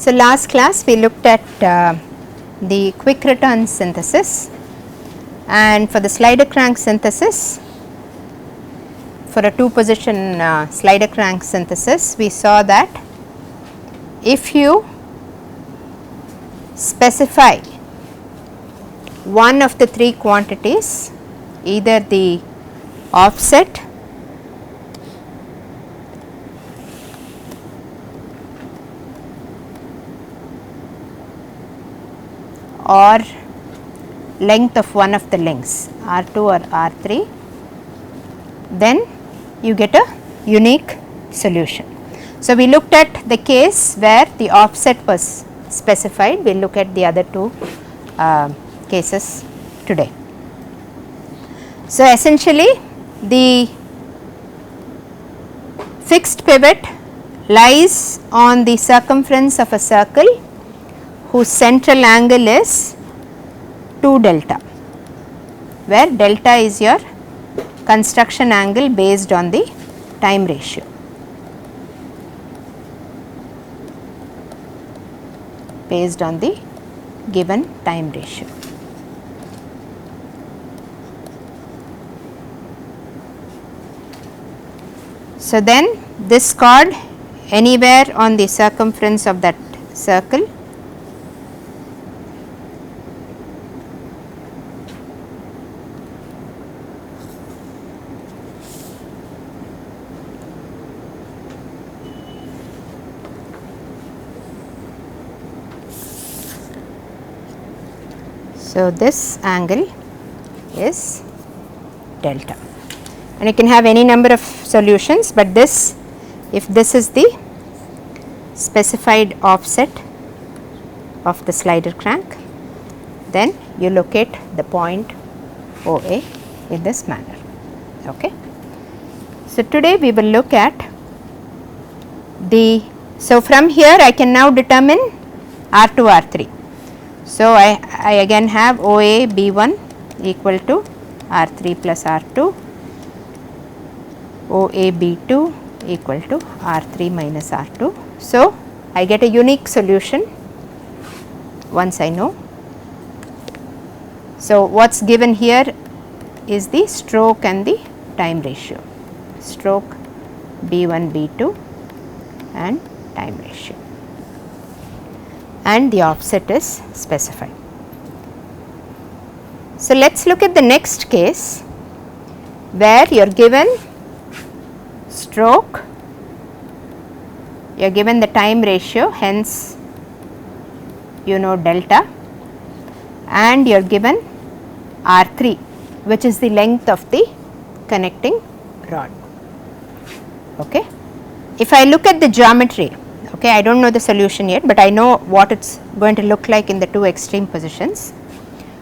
So, last class we looked at the quick return synthesis, and for the slider crank synthesis, for a 2 position slider crank synthesis, we saw that if you specify one of the 3 quantities, either the offset, or length of one of the links R2 or R3, then you get a unique solution. So, we looked at the case where the offset was specified. We will look at the other 2 cases today. So, essentially the fixed pivot lies on the circumference of a circle whose central angle is 2 delta, where delta is your construction angle based on the time ratio. Based on the given time ratio. So, then this chord anywhere on the circumference of that circle So, this angle is delta, and you can have any number of solutions, but this, if this is the specified offset of the slider crank, then you locate the point OA in this manner. Okay. So, today we will look at the, so from here I can now determine R2, R3. So, I again have OA B1 equal to R3 plus R2, OA B2 equal to R3 minus R2. So, I get a unique solution once I know. So, what is given here is the stroke and the time ratio, stroke B1 B2 and time ratio, and the offset is specified. So, let us look at the next case where you are given stroke, you are given the time ratio, hence you know delta, and you are given R3, which is the length of the connecting rod. Okay. If I look at the geometry, okay, I do not know the solution yet, but I know what it is going to look like in the 2 extreme positions.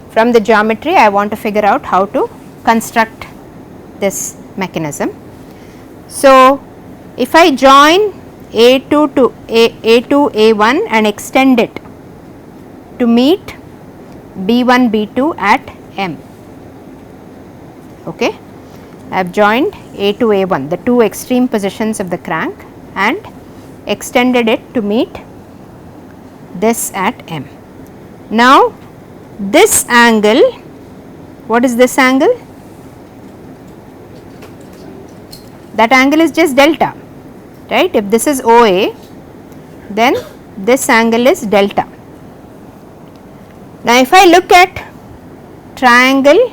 From the geometry, I want to figure out how to construct this mechanism. So, if I join A2 to A2 A1 and extend it to meet B1 B2 at M, okay, I have joined A2 A1, the 2 extreme positions of the crank, and extended it to meet this at M. Now, this angle, what is this angle? That angle is just delta, right. If this is OA, then this angle is delta. Now, if I look at triangle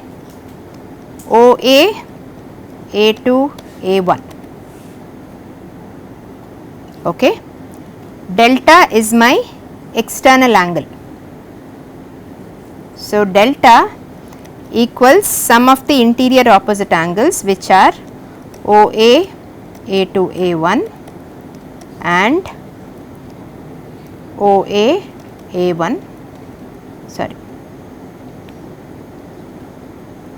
OA A2 A1, okay, delta is my external angle. So, delta equals sum of the interior opposite angles, which are OA A2 A1 and OA A1, sorry,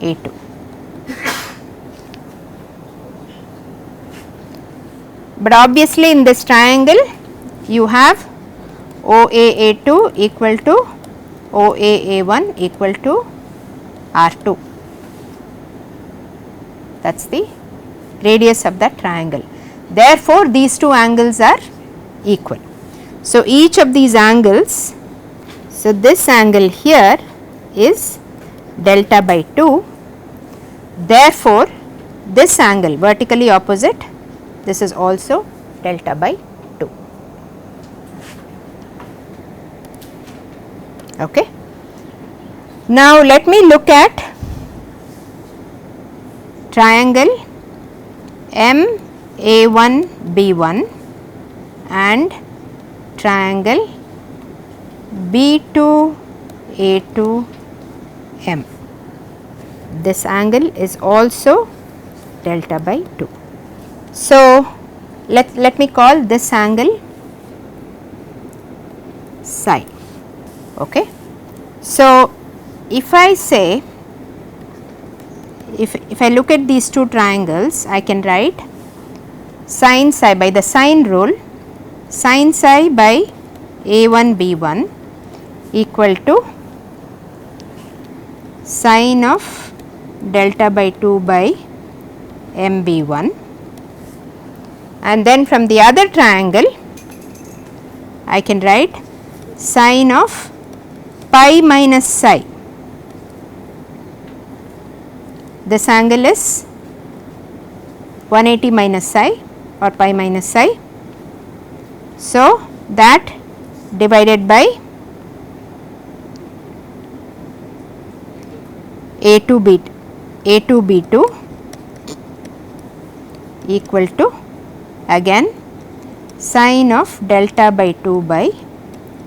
A2. But obviously, in this triangle you have OA A2 equal to OA A1 equal to R2, that is the radius of that triangle. Therefore, these two angles are equal. So, each of these angles, so this angle here is delta by 2, therefore, this angle vertically opposite, this is also delta by 2. Okay. Now, let me look at triangle MA1B1 and triangle B2A2M. This angle is also delta by 2. So, let me call this angle psi. Okay. So, if I say, if I look at these two triangles, I can write sin psi by the sine rule, sin psi by A1 B1 equal to sine of delta by 2 by MB1, and then from the other triangle I can write sine of pi minus psi. This angle is 180 minus psi or pi minus psi. So, that divided by A2B2 equal to again sine of delta by 2 by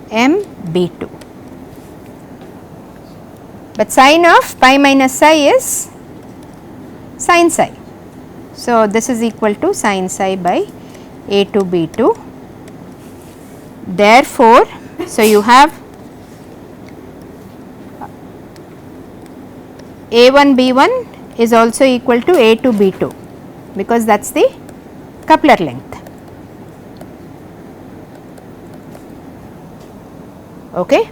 MB2. But sine of pi minus psi is sin psi. So, this is equal to sin psi by A2B2. Therefore, so you have A1B1 is also equal to A2B2 because that is the coupler length. Okay.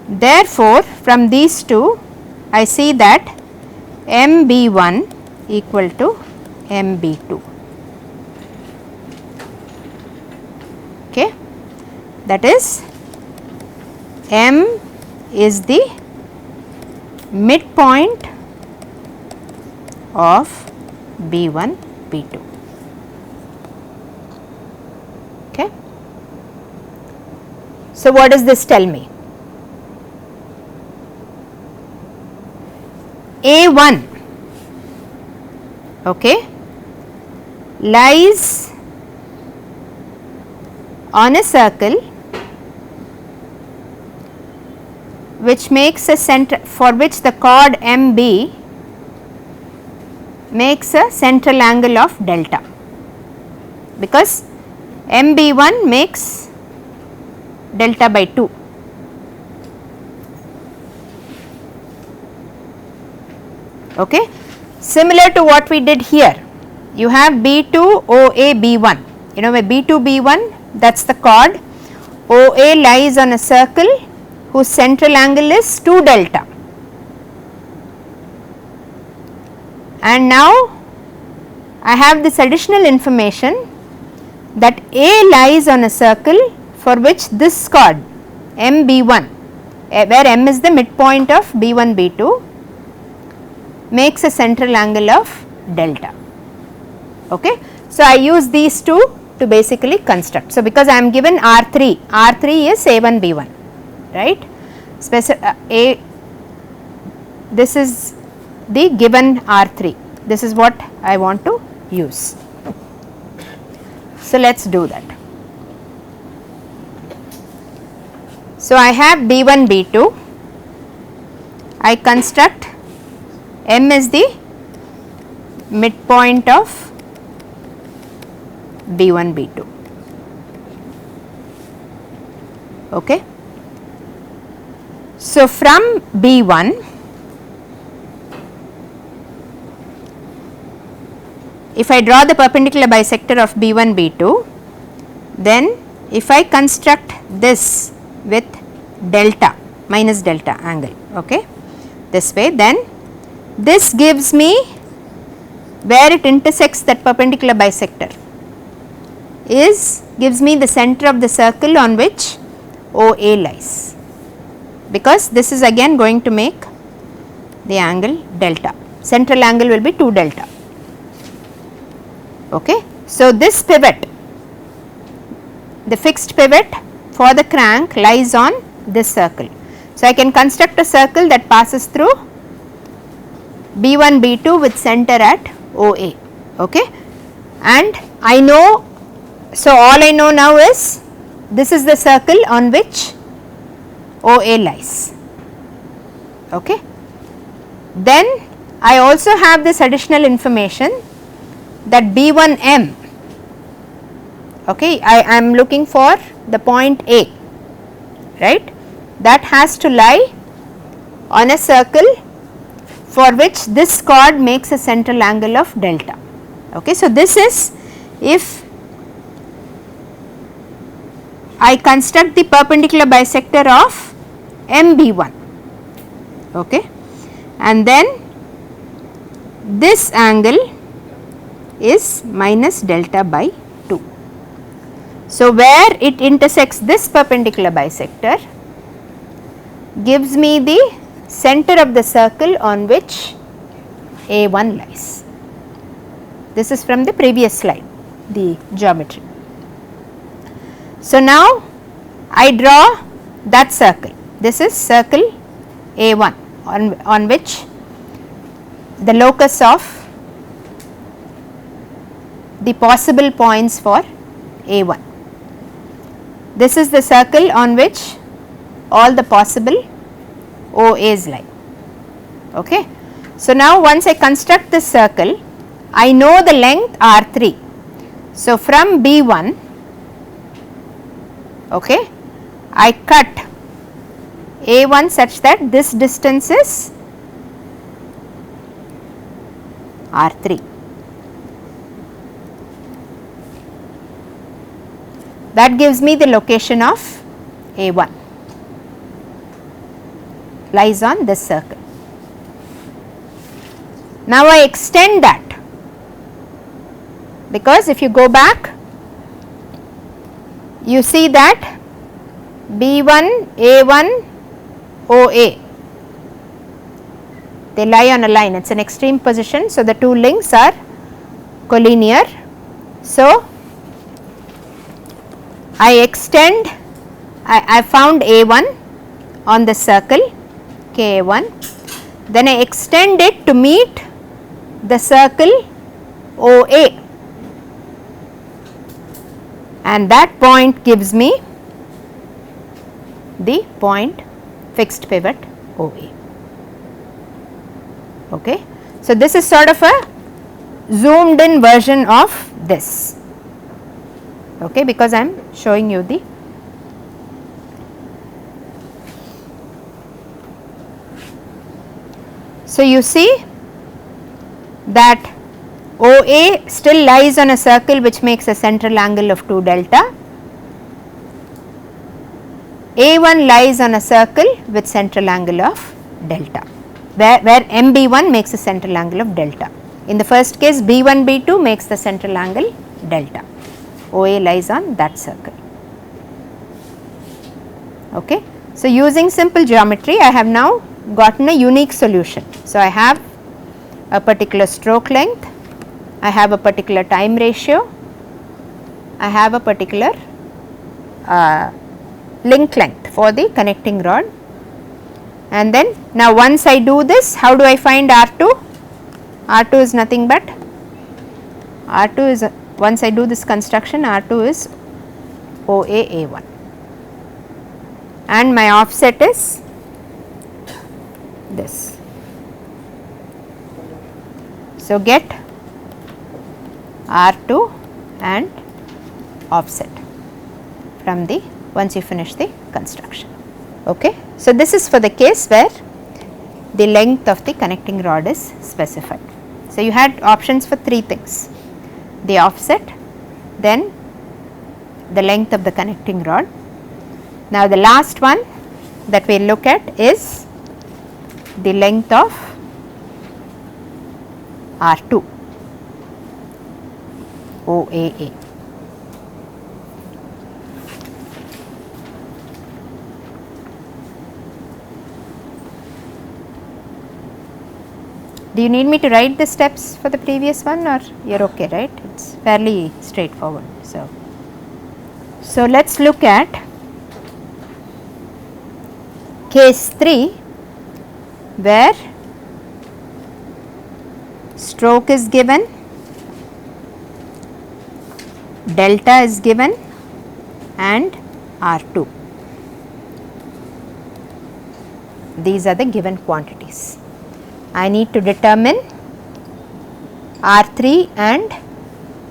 Therefore, from these two I see that MB1 equal to MB2. Okay. That is M is the midpoint of B1 B2. Okay. So, what does this tell me? A1, okay, lies on a circle which makes a center, for which the chord MB makes a central angle of delta, because MB1 makes delta by 2. Okay. Similar to what we did here, you have B2 OA B1, you know, where B2 B1, that is the chord, OA lies on a circle whose central angle is 2 delta, and now I have this additional information that A lies on a circle for which this chord MB1, where M is the midpoint of B1 B2, makes a central angle of delta. Okay. So, I use these two to basically construct. So, because I am given R3, R3 is A1 B1, right. This is the given R3, this is what I want to use. So, let us do that. So, I have B1 B2, I construct M is the midpoint of B1 B2. Okay. So, from B1 if I draw the perpendicular bisector of B1 B2, then if I construct this with delta, minus delta angle, okay, this way, then this gives me where it intersects that perpendicular bisector. gives me the center of the circle on which OA lies, because this is again going to make the angle delta. Central angle will be 2 delta. Okay. So, this pivot, the fixed pivot for the crank lies on this circle. So, I can construct a circle that passes through B1 B2 with center at OA. Okay. And I know, so all I know now is this is the circle on which OA lies. Okay. Then I also have this additional information that B1M, okay, I am looking for the point A, right, that has to lie on a circle for which this chord makes a central angle of delta. Okay. So, this is if I construct the perpendicular bisector of MB1, okay, and then this angle is minus delta by 2. So, where it intersects this perpendicular bisector gives me the center of the circle on which A1 lies. This is from the previous slide, the geometry. So, now I draw that circle. This is circle A1 on which the locus of the possible points for A1. This is the circle on which all the possible OAs lie. Okay. So, now once I construct this circle, I know the length R3. So, from B1, okay, I cut A1 such that this distance is R3. That gives me the location of A1, lies on this circle. Now, I extend that, because if you go back, you see that B1, A1, OA, they lie on a line, it is an extreme position. So, the two links are collinear. So, I extend, I found A1 on the circle K1, then I extend it to meet the circle OA, and that point gives me the point fixed pivot OA. Okay. So, this is sort of a zoomed in version of this, okay, because I am showing you the So, you see that OA still lies on a circle which makes a central angle of 2 delta. A1 lies on a circle with central angle of delta, where MB1 makes a central angle of delta. In the first case, B1, B2 makes the central angle delta. OA lies on that circle. Okay. So, using simple geometry, I have now gotten a unique solution. So, I have a particular stroke length, I have a particular time ratio, I have a particular link length for the connecting rod, and then now once I do this, how do I find R2? R2 is nothing but R2 is once I do this construction, R2 is OA A1, and my offset is this. So, get R2 and offset from the once you finish the construction. Okay. So, this is for the case where the length of the connecting rod is specified. So, you had options for 3 things: the offset, then the length of the connecting rod. Now, the last one that we will look at is the length of R2 OAA. Do you need me to write the steps for the previous one, or you're okay, right? It's fairly straightforward. So let's look at case 3, where stroke is given, delta is given, and R2. These are the given quantities. I need to determine R3 and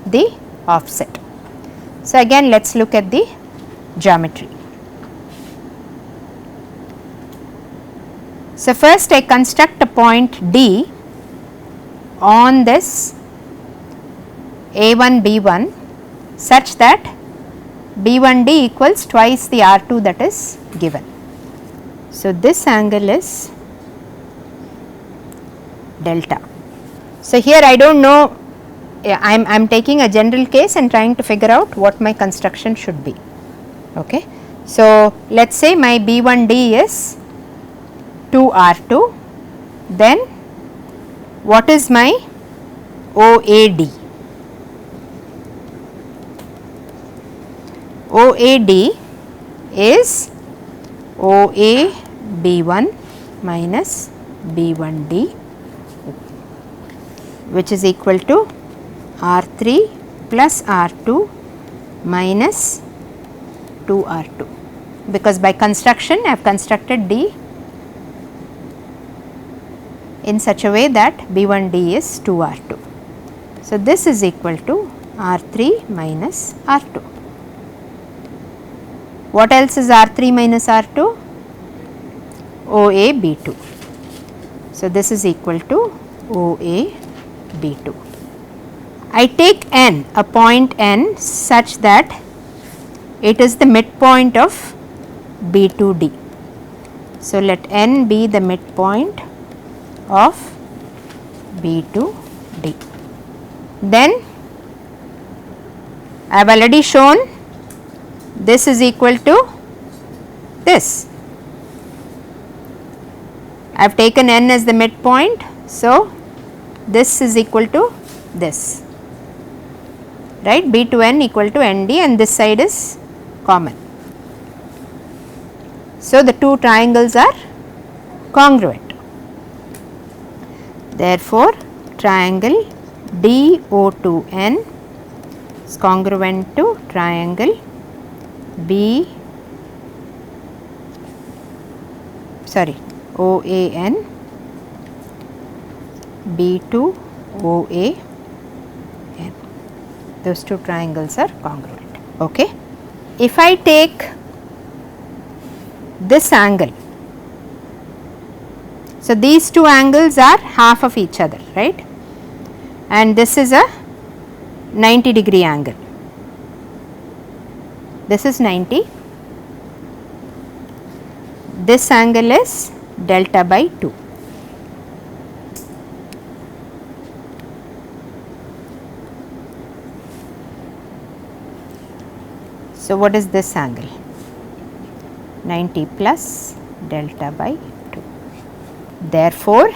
the offset. So again, let's look at the geometry. So first I construct a point D on this A1 B1 such that B1D equals twice the R2 that is given. So this angle is delta. So here I do not know, I am taking a general case and trying to figure out what my construction should be. Okay. So let us say my B1D is 2R2, then what is my OAD? OAD is OA B1 minus B1D, which is equal to R3 plus R2 minus 2R2, because by construction I have constructed D in such a way that B1D is 2R2. So this is equal to R3 minus R2. What else is R3 minus R2? OA B2. So this is equal to OA B2. I take n, a point n, such that it is the midpoint of B2D. So let n be the midpoint of B2D. Then I have already shown this is equal to this. I have taken n as the midpoint, so this is equal to this, right? B2n equal to nd, and this side is common. So the two triangles are congruent. Therefore, triangle DO2N is congruent to triangle OAN B2OAN. Those two triangles are congruent. Okay. If I take this angle, so these two angles are half of each other, right? And this is a 90-degree angle. This is 90. This angle is delta by 2. So what is this angle? 90 plus delta by 2. Therefore,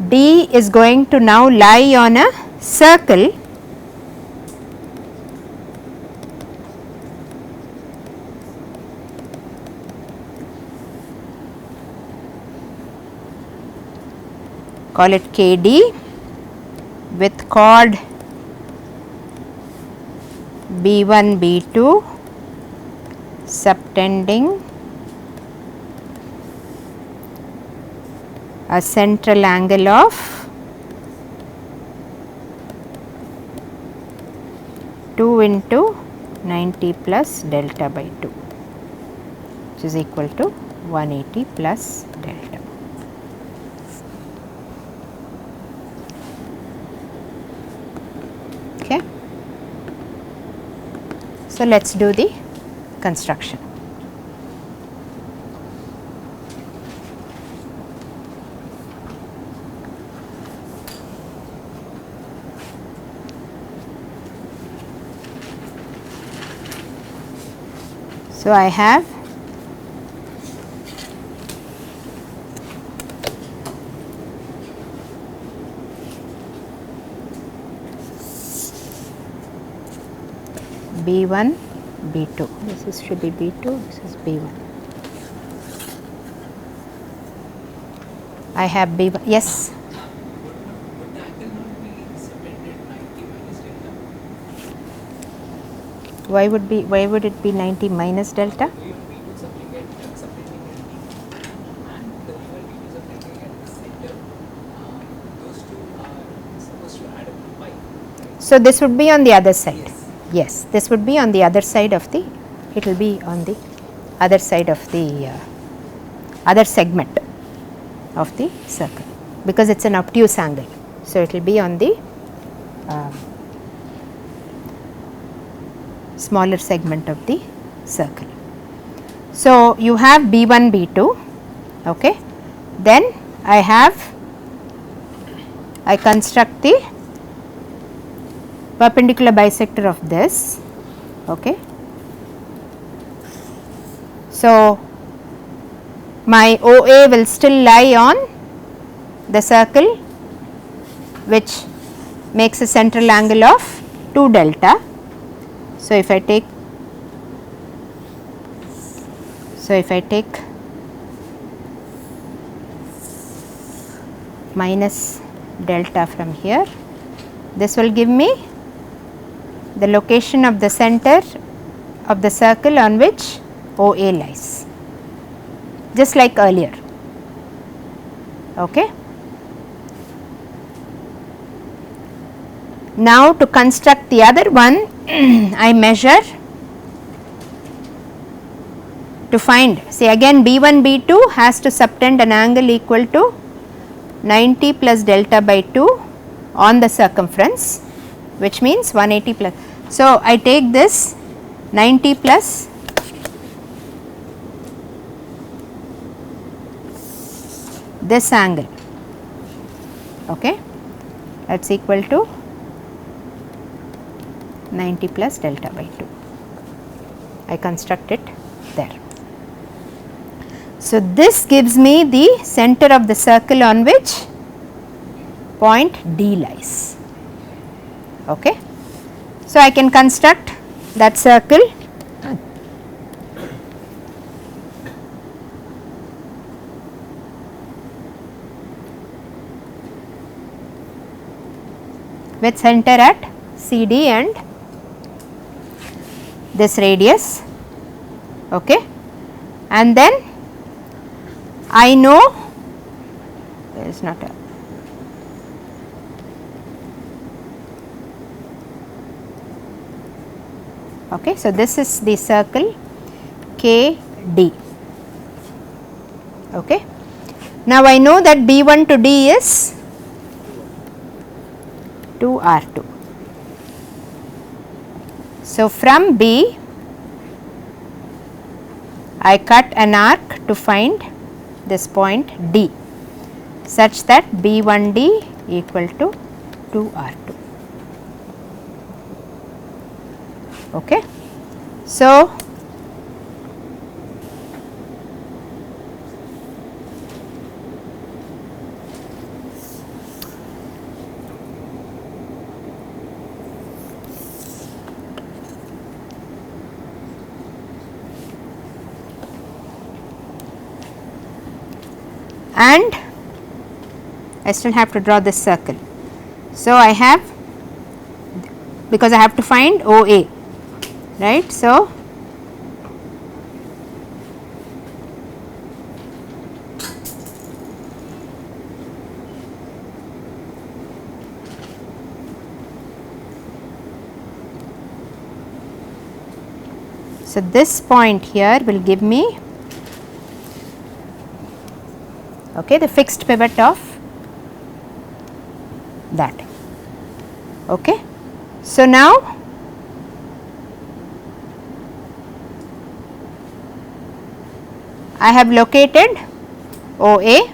D is going to now lie on a circle call it KD with chord B1 B2 subtending a central angle of 2 into 90 plus delta by 2, which is equal to 180 plus delta. Okay. So let us do the construction. So I have B1, B2. This should be B2, this is B1. I have B1, yes. Would the angle not be subtended 90 minus delta? Why would it be 90 minus delta? B1, B2 subtending at 90 and the B1, B2 subtending at the center. Those two are supposed to add up to pi. So this would be on the other side. Yes. Yes, this would be on the other side of the, it will be on the other side of the other segment of the circle, because it is an obtuse angle. So it will be on the smaller segment of the circle. So you have B1, B2, okay. Then I construct the perpendicular bisector of this, okay. So my OA will still lie on the circle, which makes a central angle of 2 delta. So if I take minus delta from here, this will give me the location of the center of the circle on which OA lies, just like earlier, okay. Now to construct the other one, I measure to find, say again B1, B2 has to subtend an angle equal to 90 plus delta by 2 on the circumference, which means 180 plus. So I take this 90 plus this angle, okay, that is equal to 90 plus delta by 2. I construct it there. So this gives me the center of the circle on which point D lies, okay. So I can construct that circle with center at CD and this radius, okay. And then I know there is not a okay. So this is the circle KD, okay. Now I know that B1 to D is 2R2. So from B I cut an arc to find this point D, such that B1D equal to 2R2, okay. So and I still have to draw this circle. So I have, because I have to find OA, right. So this point here will give me, okay, the fixed pivot of that, okay. So now I have located OA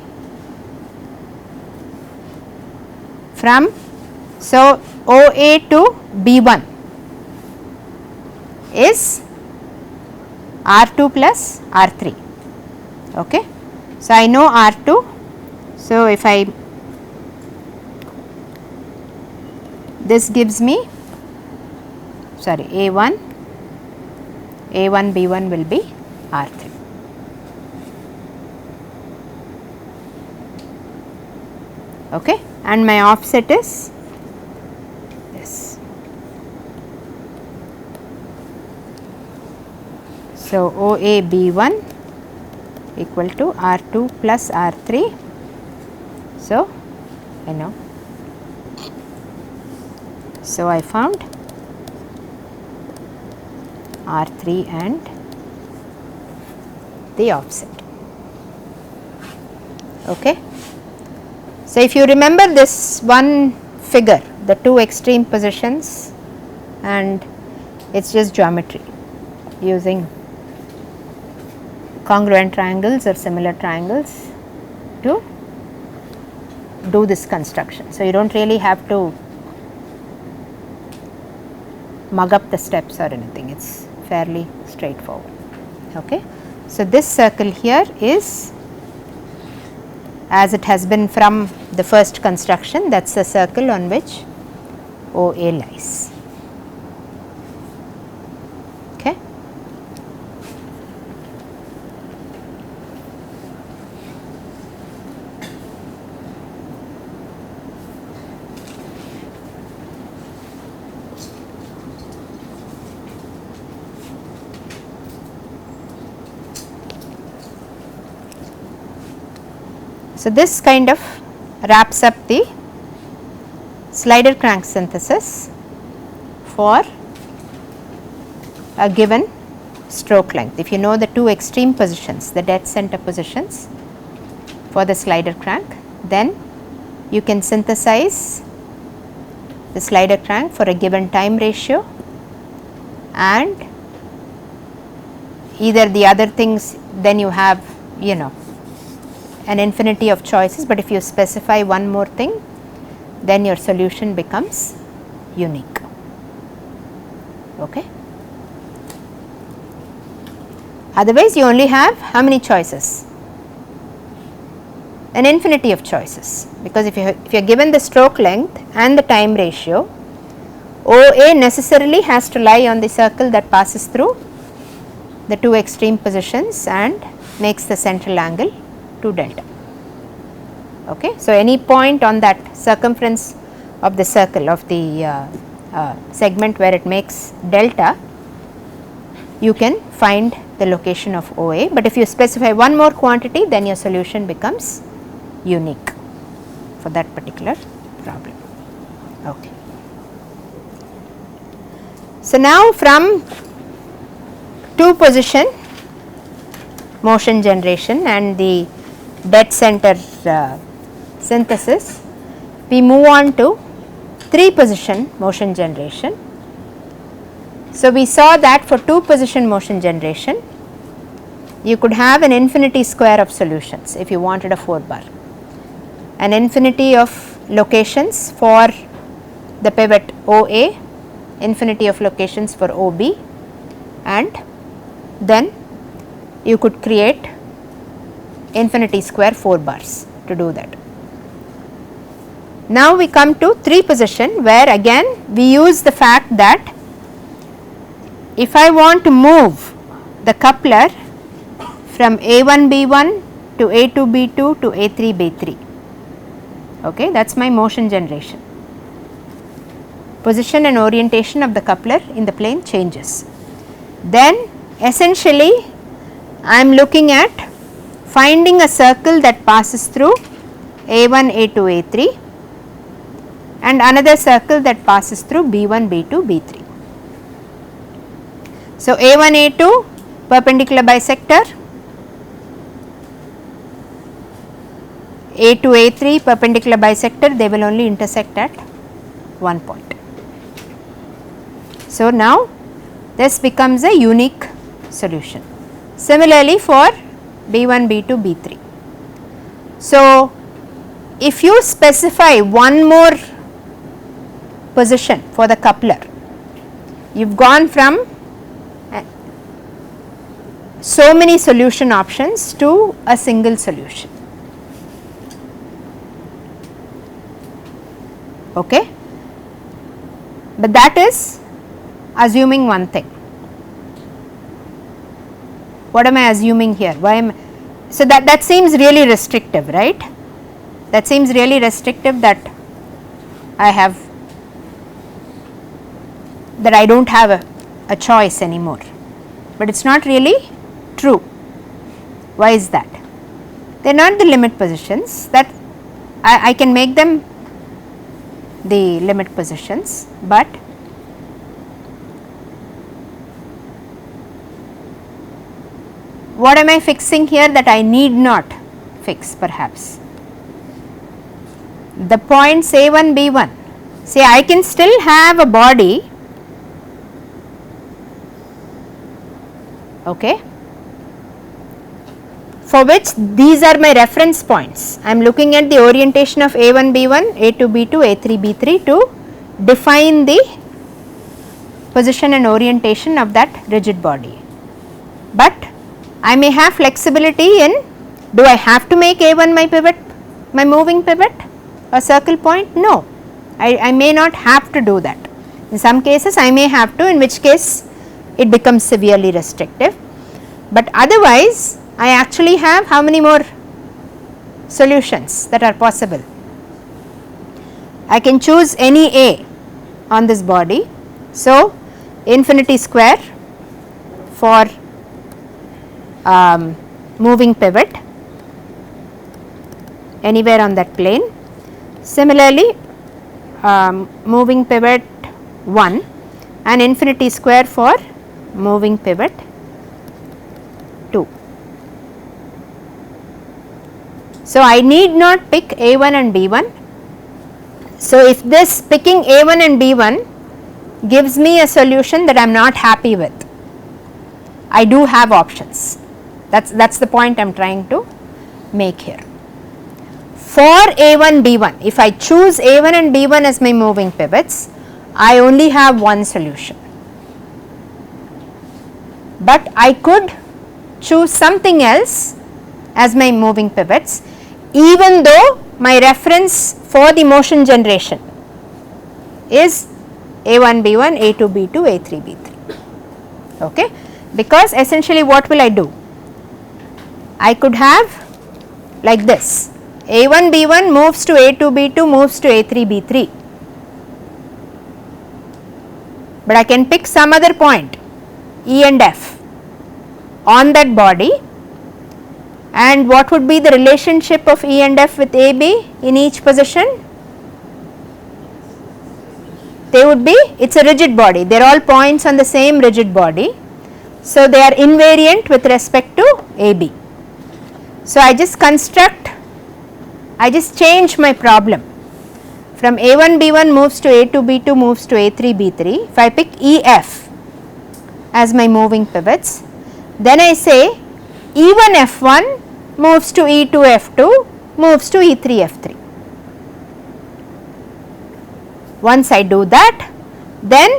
from, so OA to B1 is R2 plus R3, okay. So I know R2, so if I, this gives me, sorry, A1, A1 B1 will be R3. Okay, and my offset is this. So, OA B1 equal to R2 plus R3. So, I know. So, I found R3 and the offset. Okay. So, if you remember this one figure, the two extreme positions, and it is just geometry using congruent triangles or similar triangles to do this construction. So, you do not really have to mug up the steps or anything, it is fairly straightforward. Okay. So, this circle here is, as it has been from the first construction, that is the circle on which OA lies. Okay. So, this kind of wraps up the slider crank synthesis for a given stroke length. If you know the two extreme positions, the dead center positions for the slider crank, then you can synthesize the slider crank for a given time ratio, and either the other things, then you have, you know, an infinity of choices, but if you specify one more thing, then your solution becomes unique. Okay. Otherwise, you only have how many choices? An infinity of choices, because if you are given the stroke length and the time ratio, OA necessarily has to lie on the circle that passes through the two extreme positions and makes the central angle 2 delta. Okay. So, any point on that circumference of the circle of the segment where it makes delta, you can find the location of OA, but if you specify one more quantity, then your solution becomes unique for that particular problem. Okay. So, now from two position motion generation and the dead center synthesis, we move on to 3 position motion generation. So, we saw that for 2 position motion generation, you could have an infinity square of solutions if you wanted a 4 bar, an infinity of locations for the pivot OA, infinity of locations for OB, and then you could create infinity square 4 bars to do that. Now, we come to 3 position, where again we use the fact that if I want to move the coupler from A1 B1 to A2 B2 to A3 B3, okay, that is my motion generation. Position and orientation of the coupler in the plane changes. Then essentially I am looking at finding a circle that passes through A1 A2 A3 and another circle that passes through B1 B2 B3. So, A1 A2 perpendicular bisector, A2 A3 perpendicular bisector, they will only intersect at one point. So, now this becomes a unique solution. Similarly, for B1 B2 B3. So, if you specify one more position for the coupler, you have gone from so many solution options to a single solution. Okay. But that is assuming one thing. What am I assuming here? Why am so that seems really restrictive, right? That seems really restrictive, that I don't have a choice anymore, but it's not really true. Why is that? They're not the limit positions, that I can make them the limit positions, but what am I fixing here that I need not fix perhaps? The points A1, B1. See, I can still have a body, okay, for which these are my reference points. I am looking at the orientation of A1, B1, A2, B2, A3, B3 to define the position and orientation of that rigid body. But I may have flexibility in, do I have to make A1 my pivot, my moving pivot, a circle point? No, I may not have to do that. In some cases I may have to, in which case it becomes severely restrictive, but otherwise I actually have how many more solutions that are possible? I can choose any A on this body. So, infinity square for moving pivot anywhere on that plane. Similarly, moving pivot 1 and infinity square for moving pivot 2. So, I need not pick A1 and B1. So, if this picking A1 and B1 gives me a solution that I am not happy with, I do have options. That's the point I am trying to make here. For A1, B1, if I choose A1 and B1 as my moving pivots, I only have one solution. But I could choose something else as my moving pivots, even though my reference for the motion generation is A1, B1, A2, B2, A3, B3. Okay? Because essentially what will I do? I could have like this, A1, B1 moves to A2, B2, moves to A3, B3, but I can pick some other point E and F on that body, and what would be the relationship of E and F with AB in each position? They would be, it's a rigid body, they are all points on the same rigid body, so they are invariant with respect to AB. So, I just change my problem from A1, B1 moves to A2, B2 moves to A3, B3. If I pick EF as my moving pivots, then I say E1, F1 moves to E2, F2 moves to E3, F3. Once I do that, then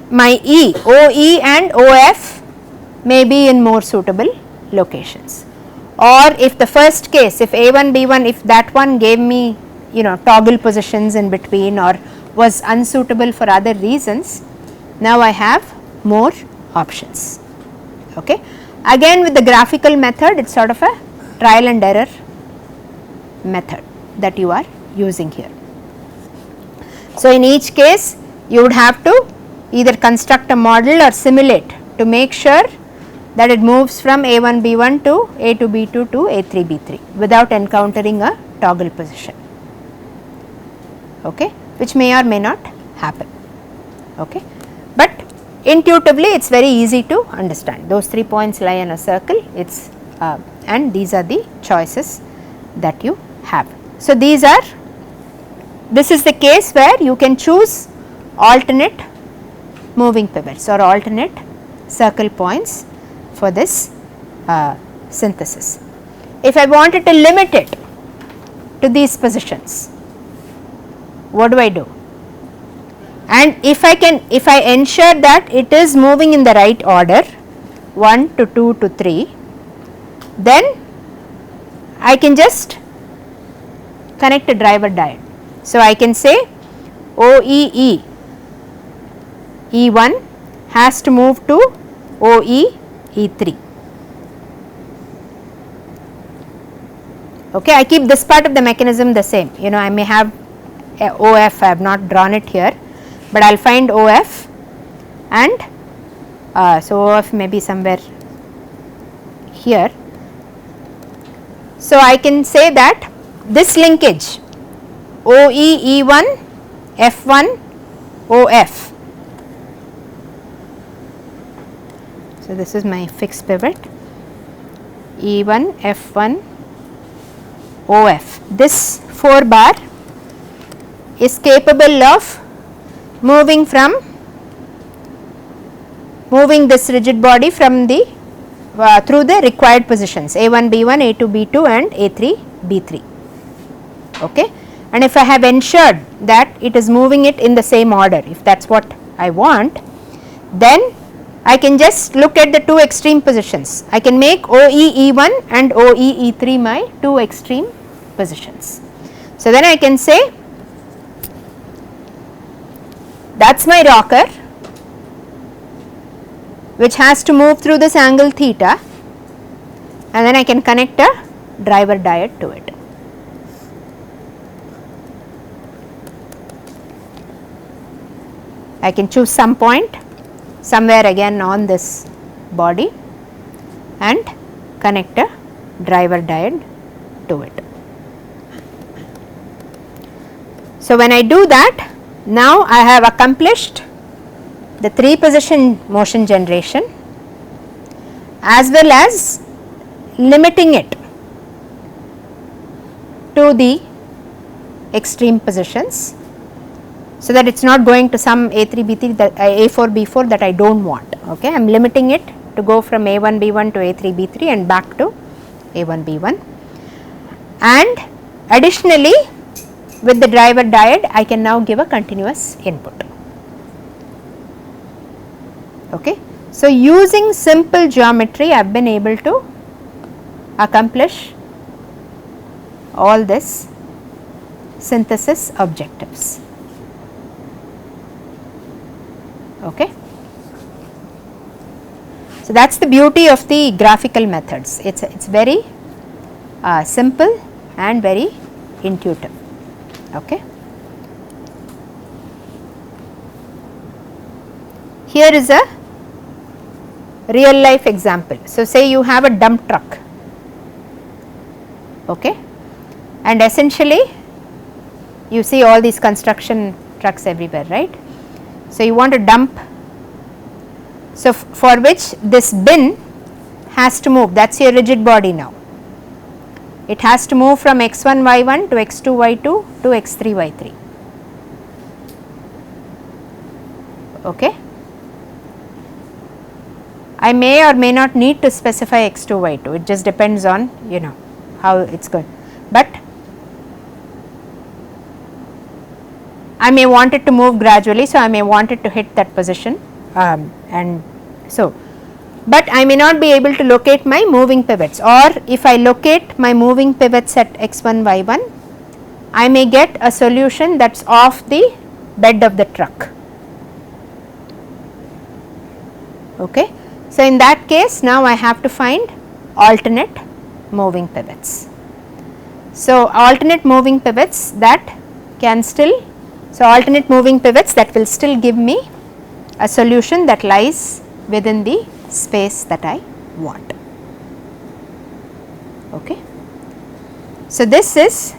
my E, OE and OF may be in more suitable locations. Or if the first case, if A1, B1, if that one gave me toggle positions in between or was unsuitable for other reasons, now I have more options. Okay. Again, with the graphical method, it is sort of a trial and error method that you are using here. So, in each case you would have to either construct a model or simulate to make sure that it moves from A1, B1 to A2, B2 to A3, B3 without encountering a toggle position, okay, which may or may not happen. Okay. But intuitively it is very easy to understand. Those 3 points lie in a circle, it's and these are the choices that you have. So, this is the case where you can choose alternate moving pivots or alternate circle points for this synthesis. If I wanted to limit it to these positions, what do I do? And if I ensure that it is moving in the right order 1 to 2 to 3, then I can just connect a driver diode. So, I can say OEE, E1 has to move to OE E3. Okay, I keep this part of the mechanism the same. You know, I may have a OF, I have not drawn it here, but I will find OF, and so OF may be somewhere here. So, I can say that this linkage OE E1 F1 OF. So, this is my fixed pivot E1 F1 OF. This 4 bar is capable of moving this rigid body from the through the required positions A1 B1, A2 B2 and A3 B3. Okay. And if I have ensured that it is moving it in the same order, if that is what I want, then I can just look at the 2 extreme positions. I can make OE E1 and OE E3 my 2 extreme positions. So, then I can say that is my rocker which has to move through this angle theta, and then I can connect a driver diode to it. I can choose some point somewhere again on this body and connect a driver diode to it. So, when I do that, now I have accomplished the 3 position motion generation as well as limiting it to the extreme positions, so that it is not going to some A3 B3 that A4 B4 that I do not want. Okay. I am limiting it to go from A1 B1 to A3 B3 and back to A1 B1, and additionally with the driver diode I can now give a continuous input. Okay. So, using simple geometry I have been able to accomplish all this synthesis objectives. Okay. So, that is the beauty of the graphical methods. It's very simple and very intuitive. Okay. Here is a real life example. So, say you have a dump truck, okay, and essentially you see all these construction trucks everywhere, right. So, you want to dump, so for which this bin has to move, that is your rigid body now. It has to move from x1 y1 to x2 y2 to x3 y3. Okay. I may or may not need to specify x2 y2, it just depends on how it is going, but I may want it to move gradually. So, I may want it to hit that position, and so, but I may not be able to locate my moving pivots, or if I locate my moving pivots at x1 y1, I may get a solution that is off the bed of the truck. Okay. So, in that case now I have to find alternate moving pivots. So, alternate moving pivots that can still, so alternate moving pivots that will still give me a solution that lies within the space that I want. Okay. So, this is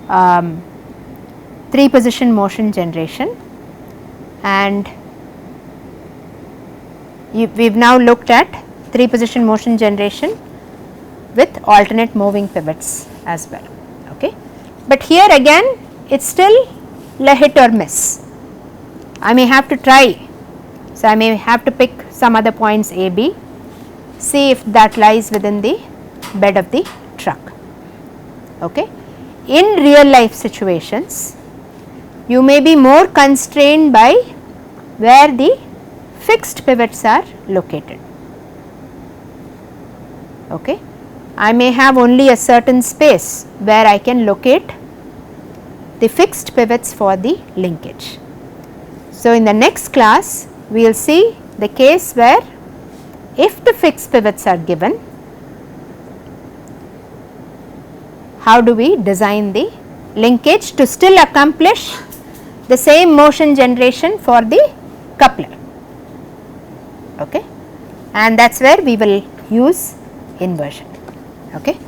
3 position motion generation, and we have now looked at 3 position motion generation with alternate moving pivots as well. Okay. But here again it is still a hit or miss. I may have to try. So, I may have to pick some other points A, B, see if that lies within the bed of the truck. Okay. In real life situations, you may be more constrained by where the fixed pivots are located. Okay. I may have only a certain space where I can locate the fixed pivots for the linkage. So, in the next class we will see the case where if the fixed pivots are given, how do we design the linkage to still accomplish the same motion generation for the coupler, okay, and that is where we will use inversion. Okay.